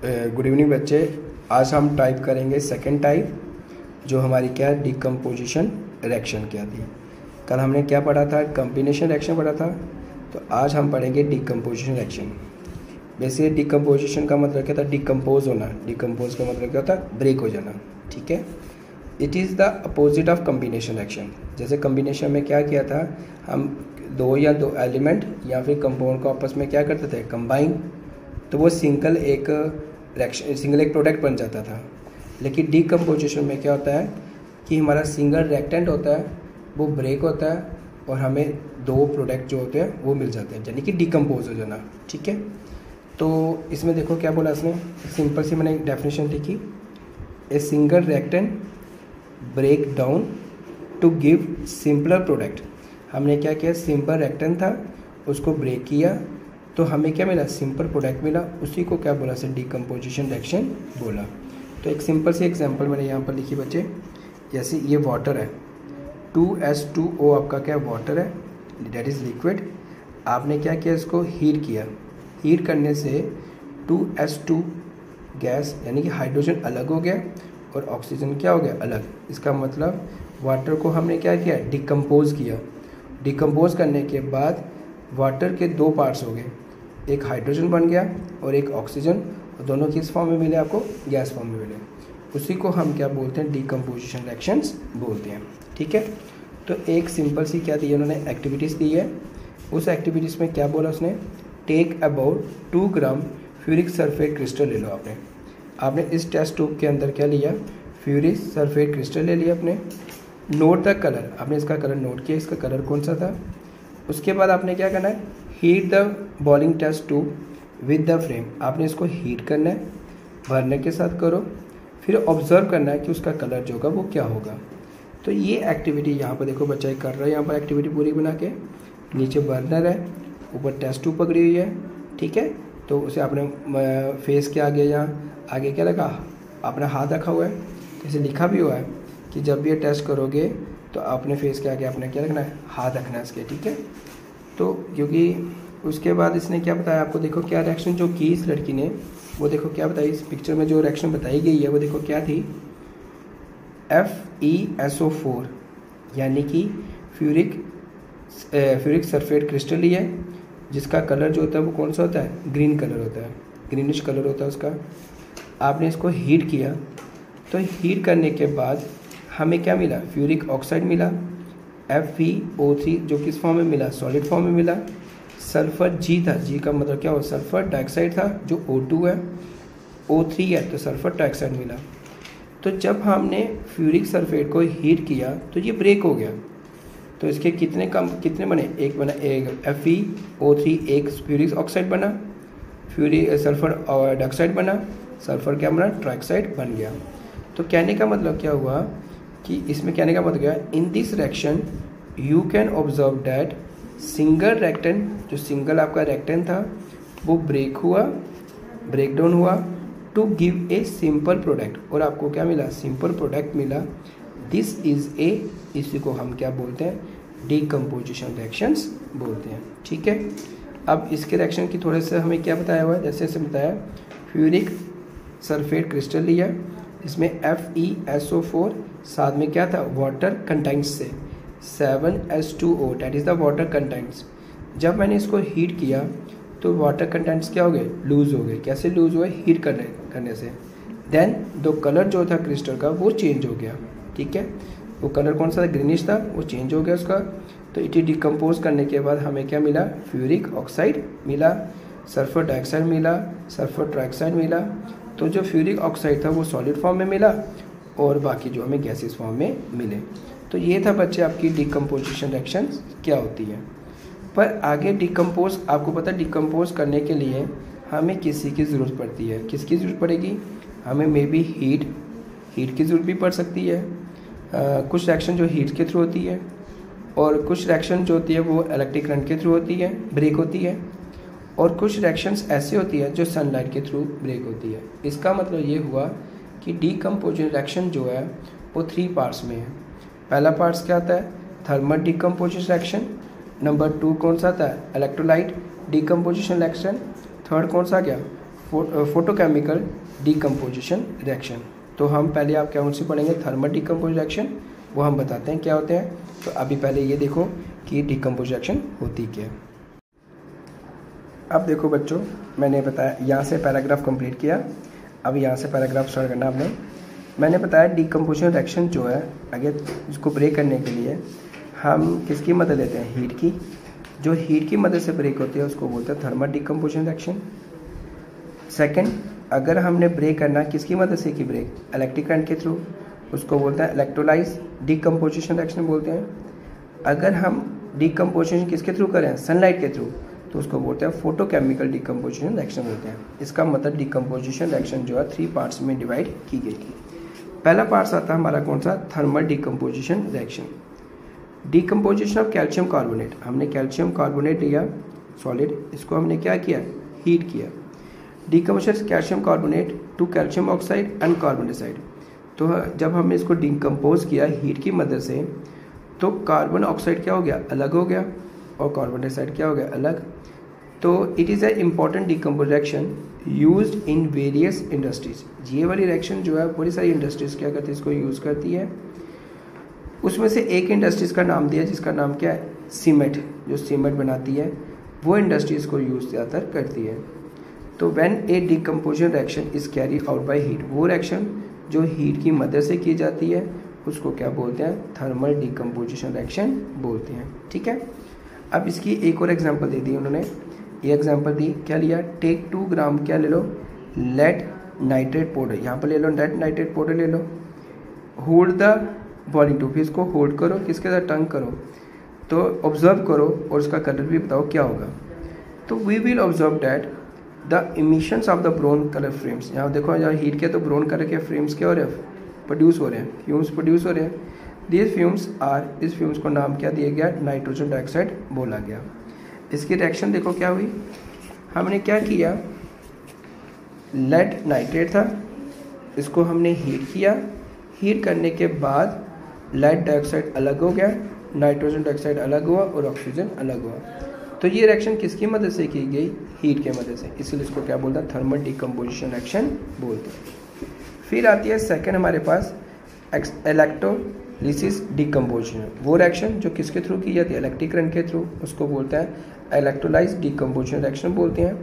Good evening बच्चे। आज हम टाइप करेंगे सेकंड टाइप, जो हमारी क्या है, डिकम्पोजिशन रिएक्शन क्या थी। कल हमने क्या पढ़ा था, कॉम्बिनेशन रिएक्शन पढ़ा था। तो आज हम पढ़ेंगे डिकम्पोजिशन रिएक्शन। वैसे डिकम्पोजिशन का मतलब क्या था, डिकम्पोज होना। डिकम्पोज का मतलब क्या होता है, ब्रेक हो जाना। ठीक है, it is the opposite of combination reaction. जैसे कॉम्बिनेशन में क्या किया था, हम दो एलिमेंट या फिर कंपाउंड को आपस में क्या करते थे, कंबाइन, तो वो सिंगल एक प्रोडक्ट बन जाता था। लेकिन डिकम्पोजिशन में क्या होता है कि हमारा सिंगल रिएक्टेंट होता है, वो ब्रेक होता है और हमें दो प्रोडक्ट जो होते हैं वो मिल जाते हैं, यानी कि डिकम्पोज हो जाना। ठीक है, तो इसमें देखो क्या बोला इसने, सिंपल सी मैंने डेफिनेशन लिखी, a single reactant break down to give simpler product. हमने क्या किया, सिंपल रिएक्टेंट था, उसको ब्रेक किया तो हमें क्या मिला, सिंपल प्रोडक्ट मिला। उसी को क्या बोला से, डिकम्पोजिशन रिएक्शन बोला। तो एक सिंपल सी एग्जांपल मैंने यहाँ पर लिखी बच्चे, जैसे ये वाटर है, 2H2O आपका क्या वाटर है, दैट इज़ लिक्विड। आपने क्या किया, इसको हीट किया। हीट करने से 2H2 गैस यानी कि हाइड्रोजन अलग हो गया और ऑक्सीजन क्या हो गया, अलग। इसका मतलब वाटर को हमने क्या किया, डिकम्पोज किया। डिकम्पोज करने के बाद वाटर के दो पार्ट्स हो गए, एक हाइड्रोजन बन गया और एक ऑक्सीजन, और दोनों किस फॉर्म में मिले आपको, गैस फॉर्म में मिले। उसी को हम क्या बोलते हैं, डिकम्पोजिशन रिएक्शंस बोलते हैं। ठीक है, तो एक सिंपल सी क्या दी है उन्होंने, एक्टिविटीज़ दी है। उस एक्टिविटीज़ में क्या बोला उसने, take about 2 gram ferric sulphate crystal ले लो। आपने इस टेस्ट ट्यूब के अंदर क्या लिया, फ्यूरिक सल्फेट क्रिस्टल ले लिया। आपने नोट द कलर, आपने इसका कलर नोट किया, इसका कलर कौन सा था। उसके बाद आपने क्या करना है, heat the boiling test tube with the flame. आपने इसको हीट करना है, भरने के साथ करो, फिर ऑब्जर्व करना है कि उसका कलर जो होगा वो क्या होगा। तो ये एक्टिविटी यहाँ पर देखो बच्चा कर रहा है, यहाँ पर एक्टिविटी पूरी बना के, नीचे बर्नर है, ऊपर टेस्ट ट्यूब पकड़ी हुई है। ठीक है, तो उसे आपने फेस के आगे, यहाँ आगे क्या लगा, अपना हाथ रखा हुआ है। जैसे लिखा भी हुआ है कि जब भी ये टेस्ट करोगे तो अपने फेस के आगे आपने क्या रखना है, हाथ रखना है इसके। ठीक है, तो क्योंकि उसके बाद इसने क्या बताया आपको, देखो क्या रिएक्शन जो की इस लड़की ने, वो देखो क्या बताई इस पिक्चर में, जो रिएक्शन बताई गई है वो देखो क्या थी, FeSO4 यानी कि फ्यूरिक सल्फेट क्रिस्टल ही है, जिसका कलर जो होता है वो कौन सा होता है, ग्रीन कलर होता है, ग्रीनिश कलर होता है उसका। आपने इसको हीट किया, तो हीट करने के बाद हमें क्या मिला, फ्यूरिक ऑक्साइड मिला, FeO3 जो किस फॉर्म में मिला, सॉलिड फॉर्म में मिला। सल्फर G था, G का मतलब क्या हो, सल्फर डाइऑक्साइड था जो O2 है, O3 है तो सल्फर डाइऑक्साइड मिला। तो जब हमने फ्यूरिक सल्फेट को हीट किया तो ये ब्रेक हो गया। तो इसके कितने बने, एक बना, एक FeO3 एक फ्यूरिक ऑक्साइड बना, सल्फर डाइऑक्साइड बना, सल्फर क्या बना, ट्राइऑक्साइड बन गया। तो कहने का मतलब क्या हुआ कि इसमें कहने का मतलब क्या है, in this reaction you can observe that single reactant, जो सिंगल आपका रिएक्टेंट था वो ब्रेक डाउन हुआ to give a simple product, और आपको क्या मिला, सिंपल प्रोडक्ट मिला। दिस इज ए, इसी को हम क्या बोलते हैं, डिकम्पोजिशन रिएक्शंस बोलते हैं। ठीक है, अब इसके रिएक्शन की थोड़े से हमें क्या बताया हुआ है, जैसे बताया, फ्यूरिक सल्फेट क्रिस्टल लिया, इसमें FeSO4 साथ में क्या था, वाटर कंटेंट्स से 7H2O, that is the water contents. जब मैंने इसको हीट किया तो वाटर कंटेंट्स क्या हो गए, लूज़ हो गए। कैसे लूज़ हुए, हीट करने से। देन दो कलर जो था क्रिस्टल का वो चेंज हो गया। ठीक है, वो कलर कौन सा, ग्रीनिश था, वो चेंज हो गया उसका। तो इट डिकम्पोज करने के बाद हमें क्या मिला, फ्यूरिक ऑक्साइड मिला, सल्फर डाइऑक्साइड मिला, सल्फर ट्राइऑक्साइड मिला। तो जो फ्यूरिक ऑक्साइड था वो सॉलिड फॉर्म में मिला और बाकी जो हमें गैसेस फॉर्म में मिले। तो ये था बच्चे आपकी डिकम्पोजिशन रिएक्शन क्या होती है। पर आगे डिकम्पोज, आपको पता है डिकम्पोज करने के लिए हमें किसी की ज़रूरत पड़ती है। किसकी ज़रूरत पड़ेगी, हमें मे बी हीट की ज़रूरत भी पड़ सकती है। कुछ रिएक्शन जो हीट के थ्रू होती है, और कुछ रिएक्शन जो होती है वो इलेक्ट्रिक करंट के थ्रू होती है, ब्रेक होती है, और कुछ रिएक्शंस ऐसी होती है जो सनलाइट के थ्रू ब्रेक होती है। इसका मतलब ये हुआ कि डिकम्पोजिशन रिएक्शन जो है वो 3 पार्ट्स में है। पहला पार्ट्स क्या आता है, थर्मल डिकम्पोजिशन रिएक्शन। नंबर 2 कौन सा आता है, इलेक्ट्रोलाइट डिकम्पोजिशन रिएक्शन। थर्ड कौन सा गया, फोटोकेमिकल डिकम्पोजिशन रिएक्शन। तो हम पहले आप कौन सी पढ़ेंगे, थर्मल डिकम्पोजिशन रिएक्शन, वो हम बताते हैं क्या होते हैं। तो अभी पहले ये देखो कि डिकम्पोजिशन रिएक्शन होती क्या है। अब देखो बच्चों, मैंने बताया यहाँ से पैराग्राफ कंप्लीट किया, अब यहाँ से पैराग्राफ स्टार्ट करना आपने। मैंने बताया डिकम्पोजिशन रिएक्शन जो है, अगर इसको ब्रेक करने के लिए हम किसकी मदद लेते हैं, हीट की। जो हीट की मदद से ब्रेक होती है उसको बोलते हैं थर्मल डिकम्पोजिशन रिएक्शन। सेकंड, अगर हमने ब्रेक करना किसकी मदद से की ब्रेक, इलेक्ट्रिक करंट के थ्रू, उसको बोलते हैं इलेक्ट्रोलाइज डिकम्पोजिशन रिएक्शन बोलते हैं। अगर हम डिकम्पोजिशन किसके थ्रू करें, सनलाइट के थ्रू, तो उसको बोलते हैं फोटोकेमिकल डिकम्पोजिशन रिएक्शन बोलते हैं। इसका मतलब डिकम्पोजिशन रिएक्शन जो है 3 पार्ट्स में डिवाइड की गई थी। पहला पार्ट आता है हमारा कौन सा, thermal decomposition reaction. Decomposition of calcium carbonate, हमने कैल्शियम कार्बोनेट लिया सॉलिड, इसको हमने क्या किया, हीट किया। Decomposition calcium carbonate to calcium oxide and carbon dioxide. तो जब हमने इसको डिकम्पोज किया हीट की मदद से, तो कार्बन ऑक्साइड क्या हो गया, अलग हो गया, और कार्बन डाइऑक्साइड क्या हो गया, अलग। तो it is a important decompose reaction used in various industries. ये वाली रिएक्शन जो है बड़ी सारी इंडस्ट्रीज क्या करती है, इसको यूज़ करती है। उसमें से एक इंडस्ट्रीज का नाम दिया जिसका नाम क्या है, सीमेंट। जो सीमेंट बनाती है वो इंडस्ट्रीज को यूज़ ज़्यादातर करती है। तो when A decomposition reaction is carry out by heat, वो रिएक्शन जो हीट की मदद से की जाती है उसको क्या बोलते हैं, थर्मल डिकम्पोजिशन रिएक्शन बोलते हैं। ठीक है, अब इसकी एक और एग्जांपल दे दी उन्होंने। ये एग्जांपल दी, क्या लिया, टेक 2 ग्राम क्या ले लो, लेड नाइट्रेट पाउडर, यहाँ पर ले लो लेड नाइट्रेट पाउडर ले लो। होल्ड द बॉइलिंग टू, फिर इसको होल्ड करो, किसके साथ, टंग करो, तो ऑब्जर्व करो और उसका कलर भी बताओ क्या होगा। तो we will observe that the emissions of the brown colour flames. यहाँ देखो, यहाँ हीट किया तो ब्राउन कलर के फ्रेम्स क्या हो रहे हैं, प्रोड्यूस हो रहे हैं, फ्यूम्स प्रोड्यूस हो रहे हैं। दिस फ्यूम्स आर, इस फ्यूम्स को नाम क्या दिया गया, नाइट्रोजन डाइऑक्साइड बोला गया। इसकी रिएक्शन देखो क्या हुई, हमने क्या किया, लेड नाइट्रेट था, इसको हमने हीट किया, हीट करने के बाद लेड डाइऑक्साइड अलग हो गया, नाइट्रोजन डाइऑक्साइड अलग हुआ और ऑक्सीजन अलग हुआ। तो ये रिएक्शन किसकी मदद से की गई, हीट के मदद से, इसलिए इसको क्या बोलते हैं, थर्मल डिकम्पोजिशन रिएक्शन बोलते हैं। फिर आती है सेकंड हमारे पास इलेक्ट्रोलिसिस डिकम्पोजिशन। वो रिएक्शन जो किसके थ्रू की जाती है, इलेक्ट्रिक करंट के थ्रू, उसको बोलते हैं इलेक्ट्रोलाइज डिकम्पोजिशन रिएक्शन बोलते हैं।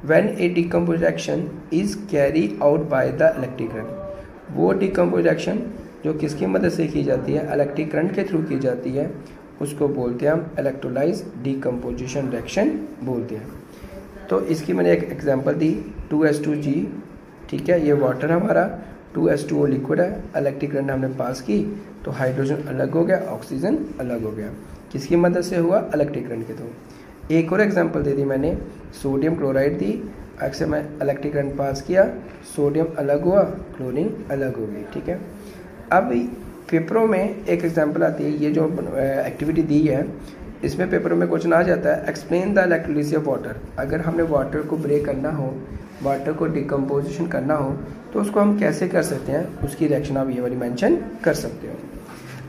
When A decompose reaction is carry out by the electric current, वो डिकम्पोज रिएक्शन जो किसकी मदद से की जाती है, इलेक्ट्रिक करंट के थ्रू की जाती है, उसको बोलते हैं हम इलेक्ट्रोलाइज डिकम्पोजिशन रिएक्शन बोलते हैं। तो इसकी मैंने एक एग्जांपल दी, 2H2G, ठीक है, ये वाटर हमारा, 2H2O लिक्विड है, इलेक्ट्रिक करंट हमने पास की तो हाइड्रोजन अलग हो गया, ऑक्सीजन अलग हो गया, किसकी मदद से हुआ, इलेक्ट्रिक करंट के थ्रू। एक और एग्जांपल दे दी मैंने, सोडियम क्लोराइड दी, अक्सर मैं इलेक्ट्रिक करंट पास किया, सोडियम अलग हुआ, क्लोरीन अलग हो गई। ठीक है, अब पेपरों में एक एग्जांपल आती है, ये जो एक्टिविटी दी है इसमें पेपरों में क्वेश्चन आ जाता है, explain the electrolysis of water. अगर हमने वाटर को ब्रेक करना हो, वाटर को डिकम्पोजिशन करना हो, तो उसको हम कैसे कर सकते हैं, उसकी रिएक्शन आप ये वाली मेंशन कर सकते हो।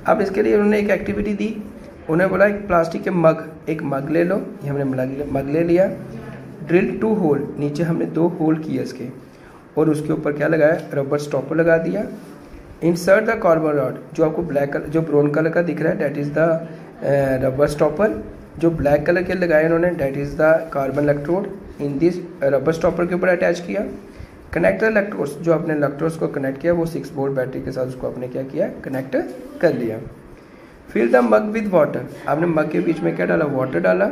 अब इसके लिए उन्होंने एक एक्टिविटी दी, उन्हें बोला एक प्लास्टिक के मग, एक मग ले लो, ये हमने मग ले लिया, ड्रिल 2 होल, नीचे हमने 2 होल किए इसके, और उसके ऊपर क्या लगाया, रबर स्टॉपर लगा दिया। इंसर्ट द कार्बन रॉड, जो आपको ब्लैक कलर, जो ब्राउन कलर का दिख रहा है, that is the rubber stopper. जो ब्लैक कलर के लगाए उन्होंने, that is the carbon electrode, in this rubber stopper के ऊपर अटैच किया। कनेक्ट द इलेक्ट्रोड्स, जो आपने इलेक्ट्रोड्स को कनेक्ट किया वो 6 वोल्ट बैटरी के साथ उसको आपने क्या किया, कनेक्ट कर लिया। Fill the mug with water, आपने मग के बीच में क्या डाला, वाटर डाला,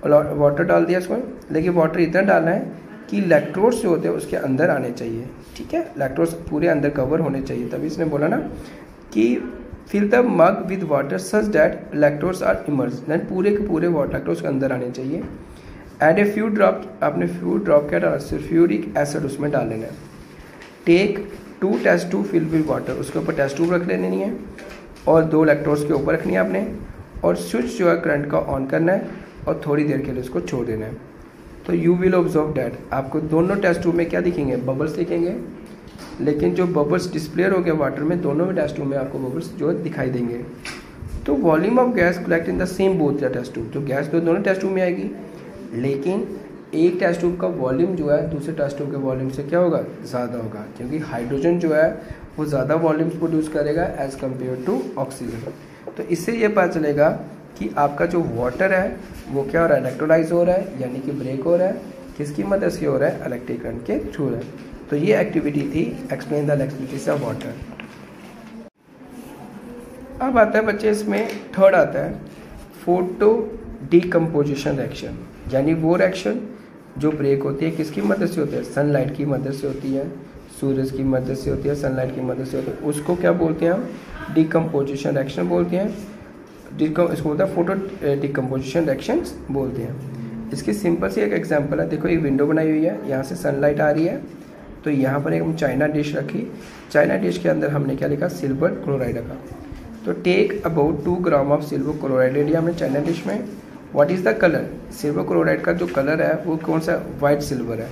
और वाटर डाल दिया इसमें, लेकिन वाटर इतना डालना है कि इलेक्ट्रोड्स जो होते हैं उसके अंदर आने चाहिए। ठीक है, इलेक्ट्रोड्स पूरे अंदर कवर होने चाहिए, तभी इसने बोला ना कि fill the mug with water such that electrodes are immerse, then पूरे के पूरे वाटर इलेक्ट्रोड्स के अंदर आने चाहिए। एड ए फ्यू ड्रॉप, आपने फ्यू ड्रॉप क्या डाला, सल्फ्यूरिक एसिड उसमें डाल लेना है। Take 2 test tube fill with water, उसके ऊपर टेस्ट ट्यूब रख लेनी है और 2 इलेक्ट्रोड्स के ऊपर रखनी है आपने, और स्विच जो है करंट का ऑन करना है और थोड़ी देर के लिए उसको छोड़ देना है। तो यू विल ऑब्जर्व डैट, आपको दोनों टेस्ट ट्यूब में क्या दिखेंगे, बबल्स दिखेंगे, लेकिन जो बबल्स डिस्प्ले हो गए वाटर में, दोनों में टेस्ट ट्यूब में आपको बबल्स जो दिखाई देंगे। तो volume of gas collect in the same both the test tube, जो गैस तो दोनों टेस्ट ट्यूब में आएगी, लेकिन एक टेस्ट ट्यूब का वॉल्यूम जो है दूसरे टेस्ट ट्यूब के वॉल्यूम से क्या होगा, ज़्यादा होगा, क्योंकि हाइड्रोजन जो है वो ज़्यादा वॉल्यूम्स प्रोड्यूस करेगा एज़ कम्पेयर टू ऑक्सीजन। तो इससे ये पता चलेगा कि आपका जो वाटर है वो क्या हो रहा है, इलेक्ट्रोलाइज हो रहा है, यानी कि ब्रेक हो रहा है, किसकी मदद से हो रहा है, इलेक्ट्रिक करंट के थ्रू है। तो ये एक्टिविटी थी explain the elasticity of water. अब आता है बच्चे इसमें थर्ड आता है फोटो डीकम्पोजिशन रिएक्शन, यानी वो रिएक्शन जो ब्रेक होती है किसकी मदद से होती है, सनलाइट की मदद से होती है, सूरज की मदद से होती है, सनलाइट की मदद से होती है, उसको क्या बोलते हैं हम, डीकम्पोजिशन रिएक्शन बोलते हैं। इसको बोलते हैं फोटो डीकम्पोजिशन रिएक्शंस बोलते हैं। इसकी सिंपल सी एक एग्जांपल है, देखो एक विंडो बनाई हुई है, यहाँ से सनलाइट आ रही है, तो यहाँ पर एक हम चाइना डिश रखी, चाइना डिश के अंदर हमने क्या लिखा, सिल्वर क्लोराइड रखा। तो take about 2 gram of silver chloride लिया हमने चाइना डिश में। What is the colour, silver chloride का जो कलर है वो कौन सा, वाइट सिल्वर है।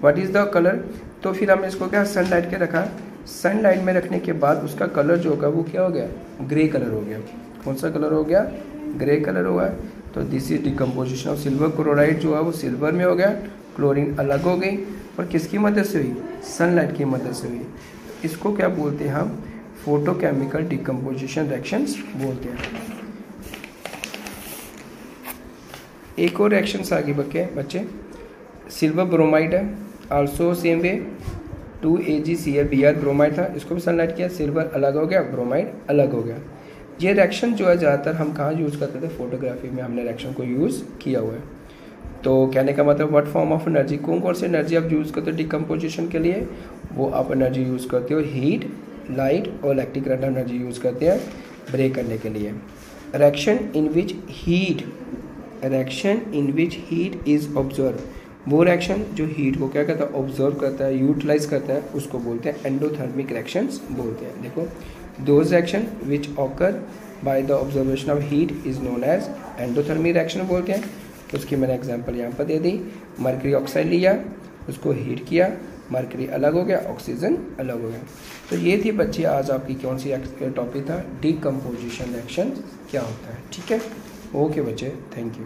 व्हाट इज़ द कलर, तो फिर हमने इसको क्या सनलाइट के रखा, सनलाइट में रखने के बाद उसका कलर जो होगा वो क्या हो गया, ग्रे कलर हो गया। कौन सा कलर हो गया, ग्रे कलर हुआ है। तो this is decomposition of silver chloride, जो है वो सिल्वर में हो गया, क्लोरीन अलग हो गई, और किसकी मदद से हुई, सनलाइट की मदद से हुई। इसको क्या बोलते हैं हम, फोटोकेमिकल डिकम्पोजिशन रिएक्शंस बोलते हैं। एक और रिएक्शंस आगे बच्चे, सिल्वर ब्रोमाइड है, also same way 2AgCl bromide था, इसको भी सनलाइट किया, सिल्वर अलग हो गया, ब्रोमाइड अलग हो गया। ये रिएक्शन जो है ज़्यादातर हम कहाँ यूज़ करते थे, फोटोग्राफी में हमने रिएक्शन को यूज़ किया हुआ है। तो कहने का मतलब व्हाट फॉर्म ऑफ एनर्जी, कौन से एनर्जी आप यूज़ करते हो डिकम्पोजिशन के लिए, वो आप एनर्जी यूज़ करते हो हीट, लाइट और इलेक्ट्रिक करंट एनर्जी यूज़ करते हैं ब्रेक करने के लिए। Reaction in which heat is observe, वो रिएक्शन जो हीट को क्या करता है, ऑब्जर्व करता है, यूटिलाइज करता है, उसको बोलते हैं एंडोथर्मिक रिएक्शंस बोलते हैं। देखो those reaction which occur by the observation of heat is known as endothermic reaction बोलते हैं। उसकी मैंने एग्जांपल यहाँ पर दे दी, मर्करी ऑक्साइड लिया, उसको हीट किया, मर्करी अलग हो गया, ऑक्सीजन अलग हो गया। तो ये थी बच्चे आज आपकी कौन सी टॉपिक था, डीकम्पोजिशन रिएक्शन क्या होता है। ठीक है, ओके बच्चे, थैंक यू।